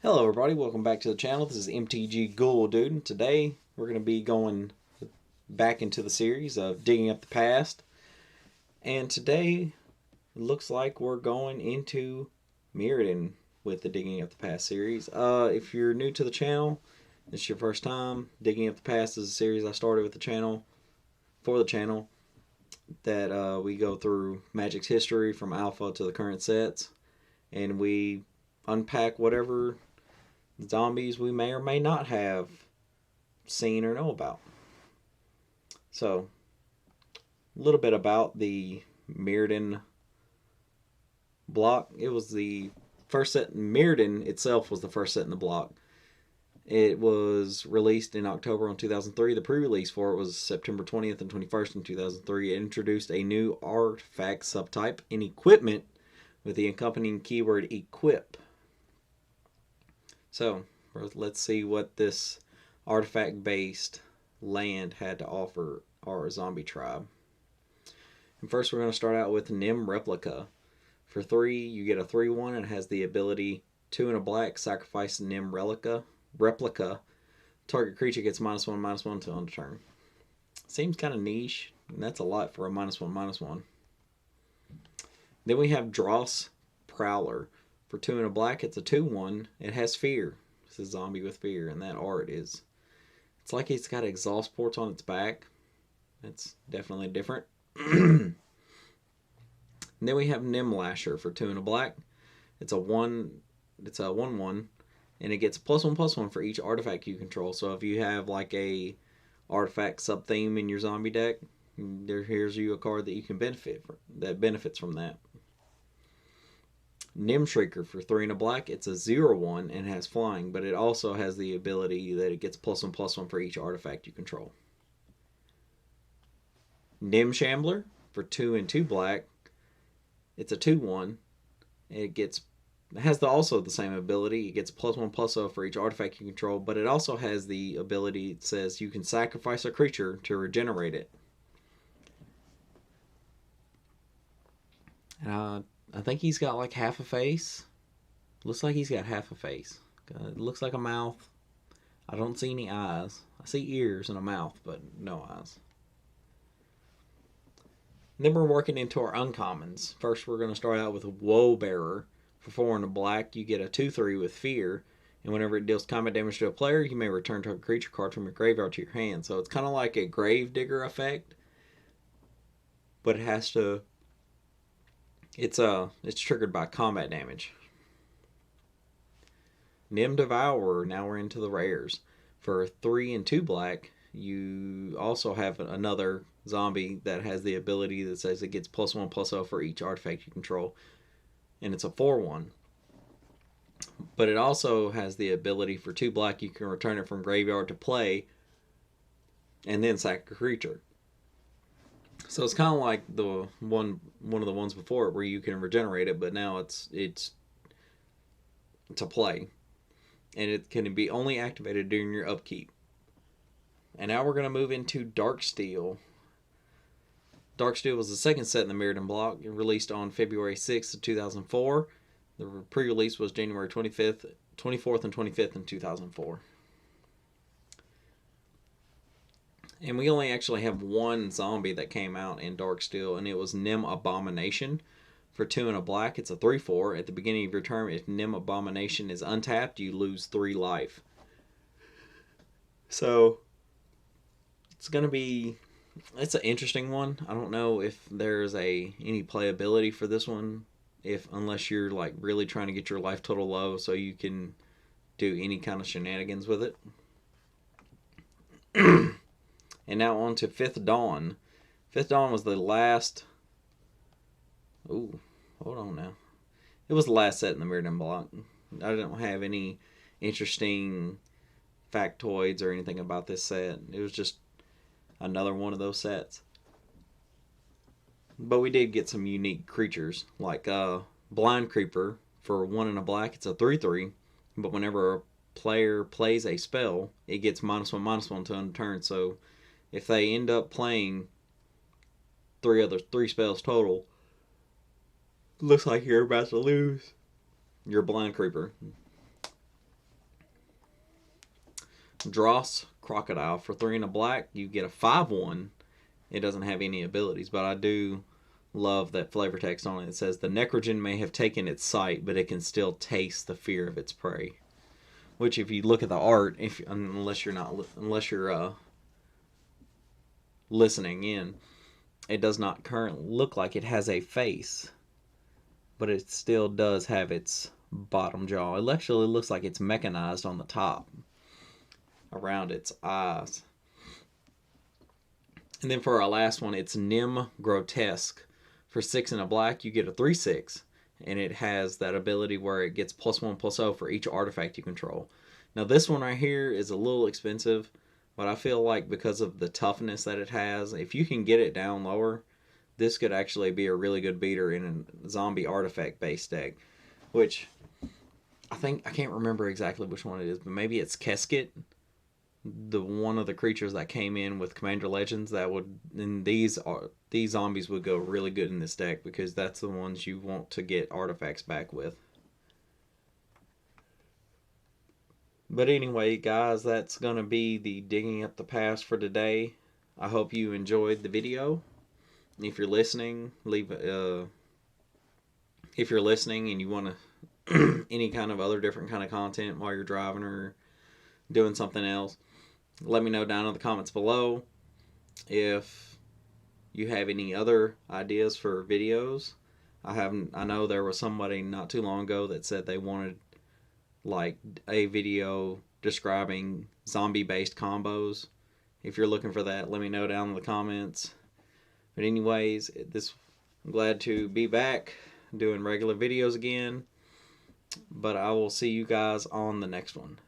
Hello everybody, welcome back to the channel. This is MTG Ghoul Dude, and today we're going to be going back into the series of Digging Up the Past. And today it looks like we're going into Mirrodin with the Digging Up the Past series. If you're new to the channel, this is your first time, Digging Up the Past is a series I started with the channel, for the channel, that we go through Magic's history from alpha to the current sets, and we unpack whatever zombies we may or may not have seen or know about. So, a little bit about the Mirridon block. It was the first set. Mirrodin itself was the first set in the block. It was released in October 2003. The pre-release for it was September 20th and 21st in 2003. It introduced a new artifact subtype in equipment with the accompanying keyword equip. So, let's see what this artifact-based land had to offer our zombie tribe. And first we're going to start out with Nim Replica. For 3, you get a 3/1 and it has the ability 2 and a black, sacrifice Nim Replica. Target creature gets -1/-1 until end of turn. Seems kind of niche, and that's a lot for a -1/-1. Then we have Dross Prowler. For 2 and a black, it's a 2/1. It has fear. It's a zombie with fear, and that art is... It's like it's got exhaust ports on its back. That's definitely different. And then we have Nim Lasher for 2 and a black. It's a 1/1, and it gets +1/+1 for each artifact you control. So if you have like a artifact sub-theme in your zombie deck, here's you a card that you can benefits from that. Nim Shrieker for 3 and a black. It's a 0/1 and has flying, but it also has the ability that it gets +1/+1 for each artifact you control. Nim Shambler for 2 and 2 black. It's a 2/1. It has also the same ability. It gets +1/+0 for each artifact you control, but it also has the ability that says you can sacrifice a creature to regenerate it. I think he's got like half a face. Looks like he's got half a face. It looks like a mouth. I don't see any eyes. I see ears and a mouth, but no eyes. And then we're working into our uncommons. First, we're going to start out with a Woe Bearer. For 4 and a black, you get a 2/3 with fear. And whenever it deals combat damage to a player, you may return to a creature card from your graveyard to your hand. So it's kind of like a Grave Digger effect. But it has to... It's triggered by combat damage. Nim Devourer, now we're into the rares. For 3 and 2 black, you also have another zombie that has the ability that says it gets +1/+0 for each artifact you control. And it's a 4/1. But it also has the ability for 2 black, you can return it from graveyard to play and then sack a creature. So it's kind of like the one of the ones before it where you can regenerate it, but now it's to play, and it can be only activated during your upkeep. And now we're going to move into Darksteel. Darksteel was the second set in the Mirrodin block, released on February 6th of 2004. The pre-release was January 24th and 25th in 2004. And we only actually have one zombie that came out in Darksteel, and it was Nim Abomination. For 2 and a black, it's a 3/4. At the beginning of your turn, if Nim Abomination is untapped, you lose 3 life. So, it's going to be... It's an interesting one. I don't know if there's any playability for this one, unless you're like really trying to get your life total low so you can do any kind of shenanigans with it. And now on to Fifth Dawn. Fifth Dawn was the last... Ooh, hold on now. It was the last set in the Mirrodin block. I don't have any interesting factoids or anything about this set. It was just another one of those sets. But we did get some unique creatures, like Blind Creeper. For 1 and a black, it's a 3/3. But whenever a player plays a spell, it gets -1/-1 until end of turn. So if they end up playing 3 spells total, looks like you're about to lose your Blind Creeper. Dross Crocodile. For 3 and a black, you get a 5/1. It doesn't have any abilities, but I do love that flavor text on it. It says the Necrogen may have taken its sight, but it can still taste the fear of its prey. Which, if you look at the art, unless you're listening in, it does not currently look like it has a face, but it still does have its bottom jaw. It actually looks like it's mechanized on the top around its eyes. And then for our last one, it's Nim Grotesque. For 6 and a black, you get a 3/6, and it has that ability where it gets +1/+0 for each artifact you control. Now this one right here is a little expensive, but I feel like because of the toughness that it has, if you can get it down lower, this could actually be a really good beater in a zombie artifact based deck. Which I can't remember exactly which one it is, but maybe it's Kesket, the one of the creatures that came in with Commander Legends that would, and these zombies would go really good in this deck because that's the ones you want to get artifacts back with. But anyway, guys, that's gonna be the digging up the past for today. I hope you enjoyed the video. If you're listening, if you're listening and you want to any kind of other different kind of content while you're driving or doing something else, let me know down in the comments below. If you have any other ideas for videos, I know there was somebody not too long ago that said they wanted like a video describing zombie based combos. If you're looking for that, let me know down in the comments. But anyways, I'm glad to be back doing regular videos again. But I will see you guys on the next one.